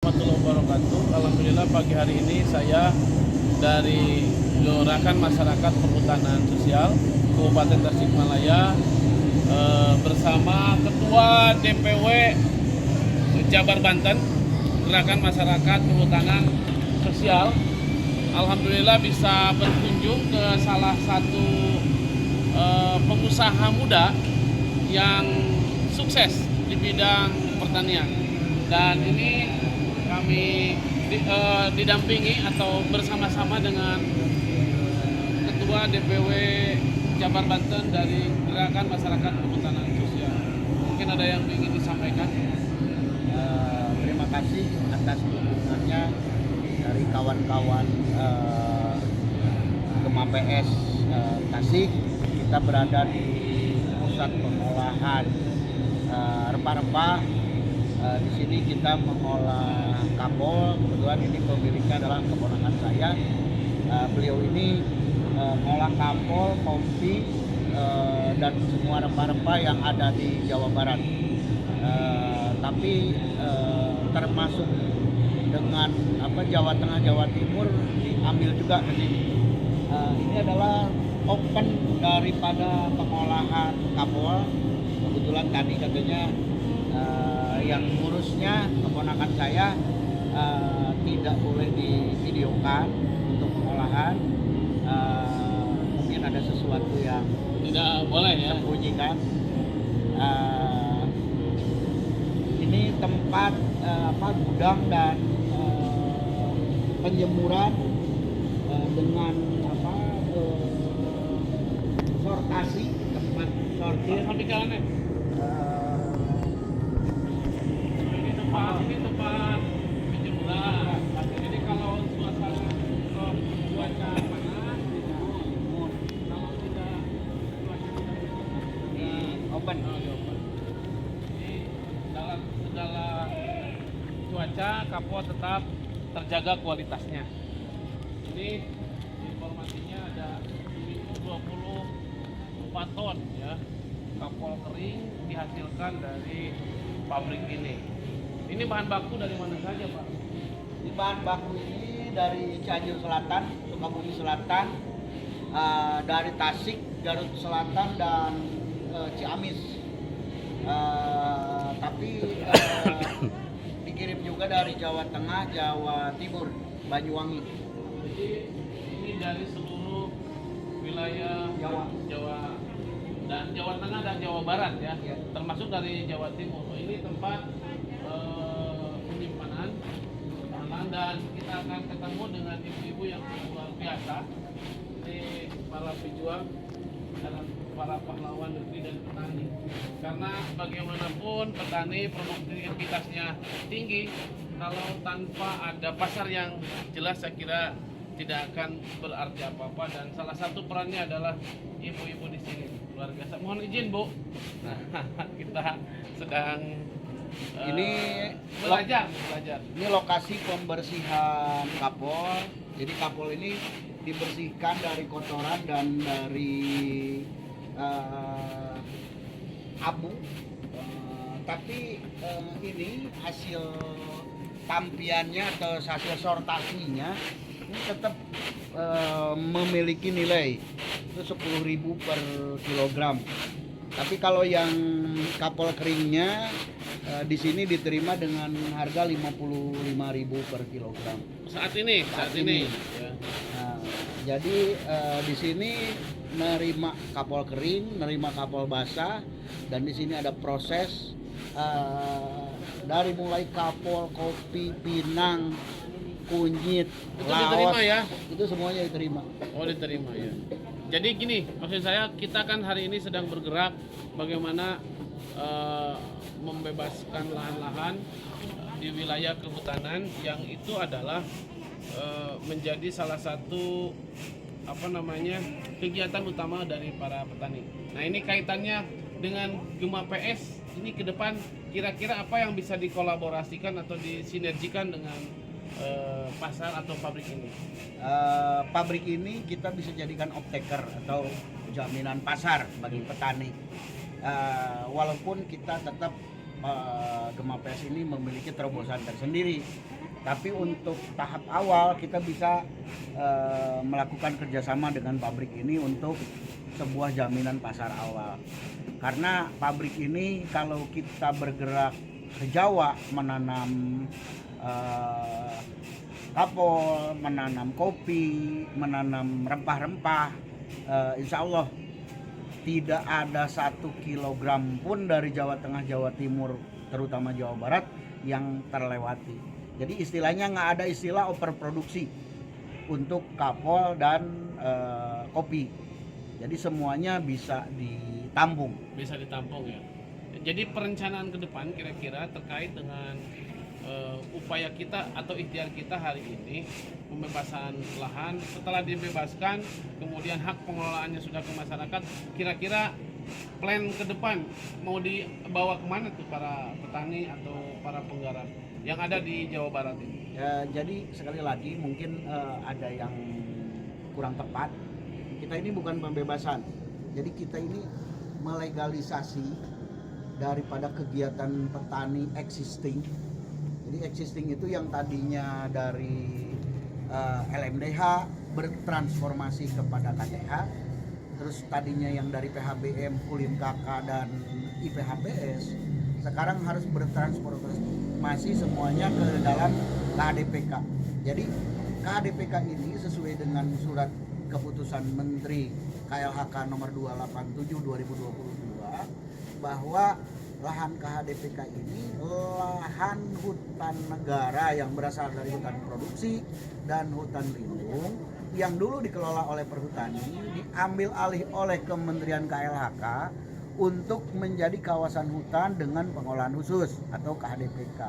warahmatullahi wabarakatuh. Alhamdulillah pagi hari ini saya dari Gerakan Masyarakat Perhutanan Sosial Kabupaten Tasikmalaya bersama Ketua DPW Jabar Banten Gerakan Masyarakat Perhutanan Sosial. Alhamdulillah bisa berkunjung ke salah satu pengusaha muda yang sukses di bidang pertanian, dan ini kami didampingi atau bersama-sama dengan Ketua DPW Jabar Banten dari Gerakan Masyarakat Perhutanan Sosial. Mungkin ada yang ingin disampaikan. Terima kasih atas dukungannya dari kawan-kawan Gema PS Tasik. Kita berada di pusat pengolahan rempah-rempah. Di sini kita mengolah kapol. Kebetulan ini pemiliknya adalah keponakan saya. Beliau ini mengolah kapol, kopi, dan semua rempah-rempah yang ada di Jawa Barat. Tapi termasuk dengan Jawa Tengah, Jawa Timur diambil juga ke sini. Ini adalah open daripada pengolahan kapol. Kebetulan tadi katanya yang ngurusnya keponakan saya tidak boleh divideokan untuk pengolahan. Mungkin ada sesuatu yang Tidak boleh ya. sembunyikan. Ini tempat gudang dan penjemuran dengan sortasi, tempat sortir. Sampai jalannya. Ini tempat penjemuran. Jadi kalau suasana cuaca panas, kalau tidak cuaca tidak Open. Jadi dalam segala cuaca kapol tetap terjaga kualitasnya. Ini informasinya ada seminggu 24 ton ya kapol kering dihasilkan dari pabrik ini. Ini bahan baku dari mana saja, Pak? Di bahan baku ini dari Cianjur Selatan, Sukabumi Selatan, dari Tasik, Garut Selatan, dan Ciamis. Tapi dikirim juga dari Jawa Tengah, Jawa Timur, Banyuwangi. Jadi ini dari seluruh wilayah Jawa dan Jawa Tengah dan Jawa Barat ya, Ya. termasuk dari Jawa Timur. Ini tempat penyimpanan dan kita akan ketemu dengan ibu-ibu yang luar biasa. Ini para pejuang dan para pahlawan negeri dan petani. Karena bagaimanapun petani produktivitasnya tinggi, kalau tanpa ada pasar yang jelas saya kira tidak akan berarti apa-apa, dan salah satu perannya adalah ibu-ibu di sini. Luar biasa. Mohon izin, Bu. Nah, kita sedang Ini belajar. Ini lokasi pembersihan kapol. Jadi kapol ini dibersihkan dari kotoran dan dari abu. Tapi ini hasil tampiannya atau hasil sortasinya ini tetap memiliki nilai itu 10.000 per kilogram. Tapi kalau yang kapol keringnya di sini diterima dengan harga 55.000 per kilogram. Saat ini. Ya. Nah, jadi di sini nerima kapol kering, nerima kapol basah, dan di sini ada proses dari mulai kapol, kopi, pinang, kunyit, Itu laos, diterima ya? itu semuanya diterima. Oh, diterima ya. Jadi gini, maksud saya kita kan hari ini sedang bergerak bagaimana membebaskan lahan-lahan di wilayah kehutanan yang itu adalah menjadi salah satu kegiatan utama dari para petani. Nah, ini kaitannya dengan Gema PS ini ke depan kira-kira apa yang bisa dikolaborasikan atau disinergikan dengan pasar atau pabrik ini? Pabrik ini kita bisa jadikan off-taker atau jaminan pasar bagi petani. Walaupun kita tetap Gema PS ini memiliki terobosan tersendiri. Tapi untuk tahap awal kita bisa melakukan kerjasama dengan pabrik ini untuk sebuah jaminan pasar awal. Karena pabrik ini kalau kita bergerak ke Jawa menanam kapol, menanam kopi, menanam rempah-rempah, insya Allah tidak ada 1 kilogram pun dari Jawa Tengah, Jawa Timur, terutama Jawa Barat yang terlewati. Jadi istilahnya nggak ada istilah overproduksi untuk kapol dan kopi. Jadi semuanya bisa ditampung. Bisa ditampung ya. Jadi perencanaan ke depan kira-kira terkait dengan upaya kita atau ikhtiar kita hari ini pembebasan lahan, setelah dibebaskan kemudian hak pengelolaannya sudah ke masyarakat, kira-kira plan ke depan mau dibawa kemana tuh para petani atau para penggarap yang ada di Jawa Barat ini? Jadi sekali lagi mungkin ada yang kurang tepat. Kita ini bukan pembebasan, jadi kita ini melegalisasi daripada kegiatan petani existing. Jadi existing itu yang tadinya dari LMDH bertransformasi kepada KTH, terus tadinya yang dari PHBM, Kulim KK dan IPHBS, sekarang harus bertransformasi semuanya ke dalam KHDPK. Jadi KHDPK ini sesuai dengan surat keputusan Menteri KLHK nomor 287 2022 bahwa lahan KHDPK ini lahan hutan negara yang berasal dari hutan produksi dan hutan lindung yang dulu dikelola oleh perhutani, diambil alih oleh Kementerian KLHK untuk menjadi kawasan hutan dengan pengolahan khusus atau KHDPK.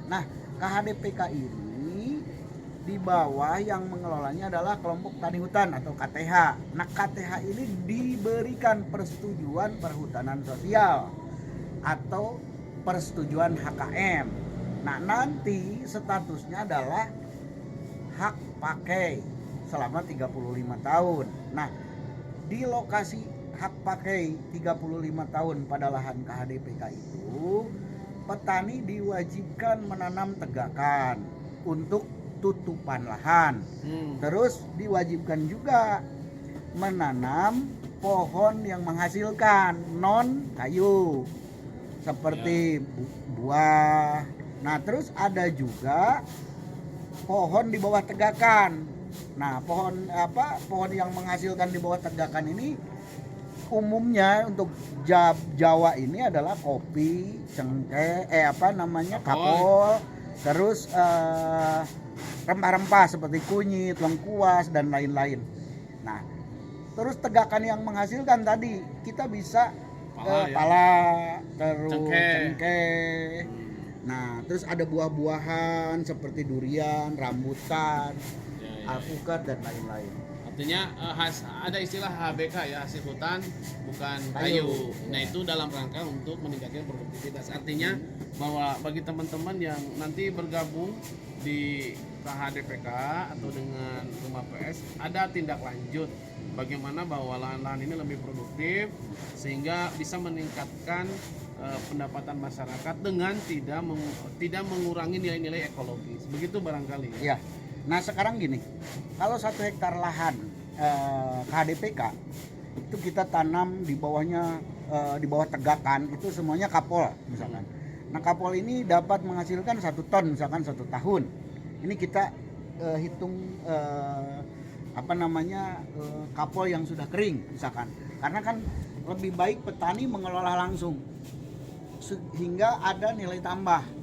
Nah, KHDPK ini di bawah yang mengelolanya adalah kelompok tani hutan atau KTH. Nah, KTH ini diberikan persetujuan perhutanan sosial atau persetujuan HKM. Nah, nanti statusnya adalah hak pakai selama 35 tahun. Nah, di lokasi hak pakai 35 tahun pada lahan KHDPK itu, petani diwajibkan menanam tegakan untuk tutupan lahan. Terus diwajibkan juga menanam pohon yang menghasilkan non kayu seperti buah. Nah, terus ada juga pohon di bawah tegakan. Nah, pohon yang menghasilkan di bawah tegakan ini umumnya untuk Jawa ini adalah kopi, cengkeh, kapol, terus rempah-rempah seperti kunyit, lengkuas dan lain-lain. Nah, terus tegakan yang menghasilkan tadi kita bisa pala, terus cengkeh. Nah, terus ada buah-buahan seperti durian, rambutan, alpukat dan lain-lain. Artinya ada istilah HBK ya, hasil hutan bukan kayu. Nah, itu dalam rangka untuk meningkatkan produktivitas. Artinya bahwa bagi teman-teman yang nanti bergabung di KHDPK atau dengan Rumah PS, ada tindak lanjut bagaimana bahwa lahan-lahan ini lebih produktif sehingga bisa meningkatkan pendapatan masyarakat dengan tidak mengurangi nilai-nilai ekologis. Begitu barangkali. Ya. Nah, sekarang gini, kalau 1 hektar lahan KHDPK itu kita tanam di bawahnya di bawah tegakan itu semuanya kapol misalkan. Nah, kapol ini dapat menghasilkan 1 ton misalkan 1 tahun. Ini kita hitung kapol yang sudah kering misalkan. Karena kan lebih baik petani mengelola langsung sehingga ada nilai tambah.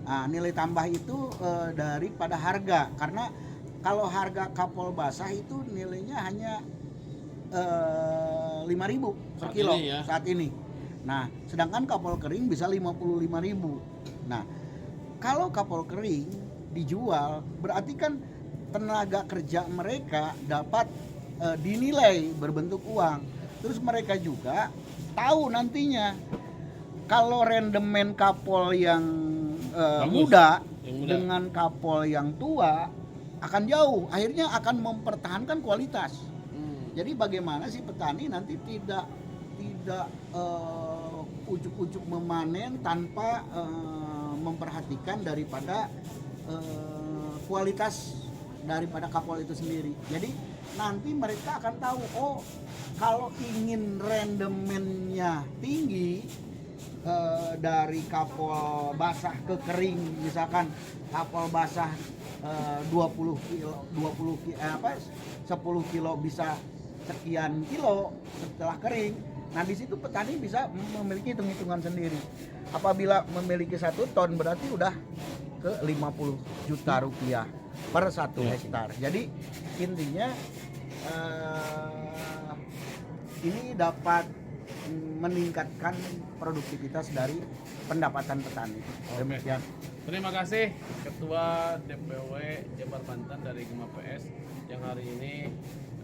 Nah, nilai tambah itu daripada harga, karena kalau harga kapol basah itu nilainya hanya 5.000 per kilo saat ini. Nah, sedangkan kapol kering bisa 55.000. Nah, kalau kapol kering dijual berarti kan tenaga kerja mereka dapat dinilai berbentuk uang. Terus mereka juga tahu nantinya kalau rendemen kapol yang muda dengan kapol yang tua akan jauh, akhirnya akan mempertahankan kualitas. Jadi bagaimana sih petani nanti tidak ujuk-ujuk memanen tanpa memperhatikan daripada kualitas daripada kapal itu sendiri. Jadi nanti mereka akan tahu, oh kalau ingin rendemennya tinggi dari kapal basah ke kering, misalkan kapal basah 10 kilo bisa sekian kilo setelah kering. Nah di situ petani bisa memiliki hitung-hitungan sendiri. Apabila memiliki 1 ton berarti udah ke 50 juta rupiah per 1 hektar. Jadi intinya ini dapat meningkatkan produktivitas dari pendapatan petani. Demikian. Terima kasih Ketua DPW Jabar Banten dari Gema PS yang hari ini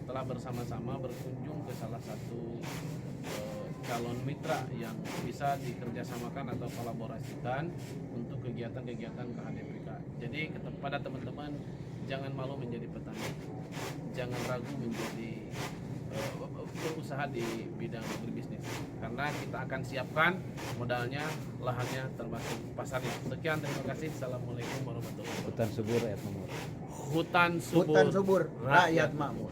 telah bersama-sama berkunjung ke salah satu calon mitra yang bisa dikerjasamakan atau kolaborasikan untuk kegiatan-kegiatan KHDPK. Jadi kepada teman-teman, jangan malu menjadi petani, jangan ragu menjadi berusaha di bidang berbisnis, karena kita akan siapkan modalnya, lahannya, termasuk pasarnya. Sekian, terima kasih. Assalamualaikum warahmatullahi wabarakatuh. Hutan subur rakyat makmur. Hutan subur, Hutan subur, rakyat makmur.